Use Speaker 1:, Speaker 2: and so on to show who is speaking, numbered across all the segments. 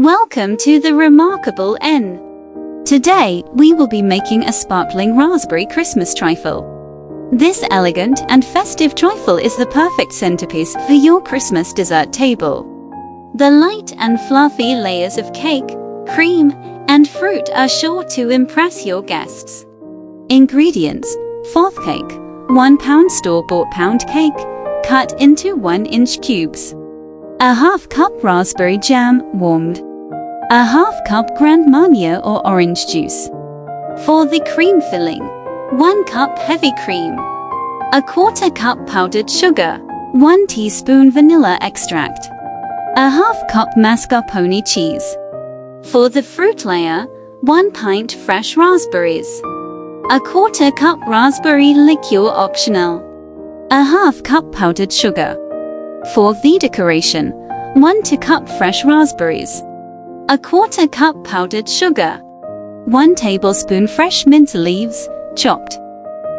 Speaker 1: Welcome to the Remarkable N. Today, we will be making a sparkling raspberry Christmas trifle. This elegant and festive trifle is the perfect centerpiece for your Christmas dessert table. The light and fluffy layers of cake, cream, and fruit are sure to impress your guests. Ingredients: 4th cake, 1 pound store-bought pound cake, cut into 1-inch cubes. A half cup raspberry jam, warmed. A half cup Grand Marnier or orange juice. For the cream filling, 1 cup heavy cream. A 1/4 cup powdered sugar. 1 teaspoon vanilla extract. A half cup mascarpone cheese. For the fruit layer, 1 pint fresh raspberries. A 1/4 cup raspberry liqueur optional. A half cup powdered sugar. For the decoration, 1 cup fresh raspberries. A 1/4 cup powdered sugar. 1 tablespoon fresh mint leaves, chopped.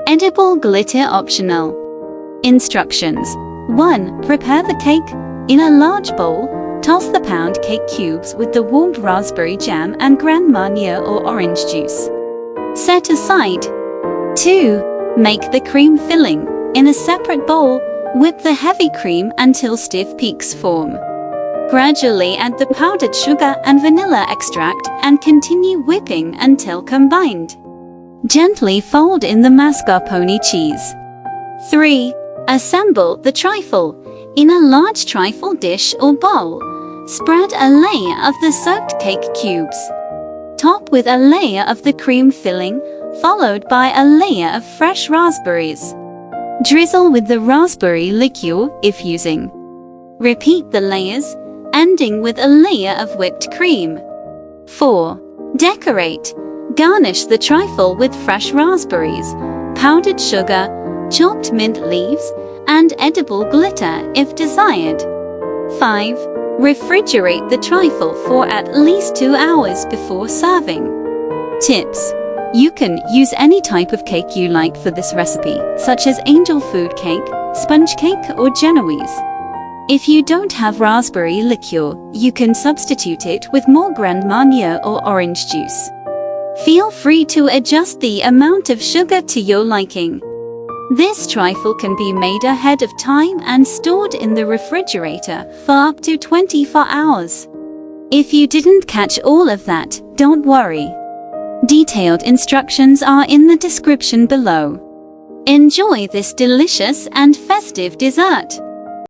Speaker 1: Edible glitter optional. Instructions: 1. Prepare the cake. In a large bowl, toss the pound cake cubes with the warmed raspberry jam and Grand Marnier or orange juice. Set aside. 2. Make the cream filling. In a separate bowl, whip the heavy cream until stiff peaks form. Gradually add the powdered sugar and vanilla extract and continue whipping until combined. Gently fold in the mascarpone cheese. 3. Assemble the trifle. In a large trifle dish or bowl, spread a layer of the soaked cake cubes. Top with a layer of the cream filling, followed by a layer of fresh raspberries. Drizzle with the raspberry liqueur if using. Repeat the layers, ending with a layer of whipped cream. 4. Decorate. Garnish the trifle with fresh raspberries, powdered sugar, chopped mint leaves, and edible glitter if desired. 5. Refrigerate the trifle for at least 2 hours before serving. Tips: you can use any type of cake you like for this recipe, such as angel food cake, sponge cake, or Genoese. If you don't have raspberry liqueur, you can substitute it with more Grand Marnier or orange juice. Feel free to adjust the amount of sugar to your liking. This trifle can be made ahead of time and stored in the refrigerator for up to 24 hours. If you didn't catch all of that, don't worry. Detailed instructions are in the description below. Enjoy this delicious and festive dessert.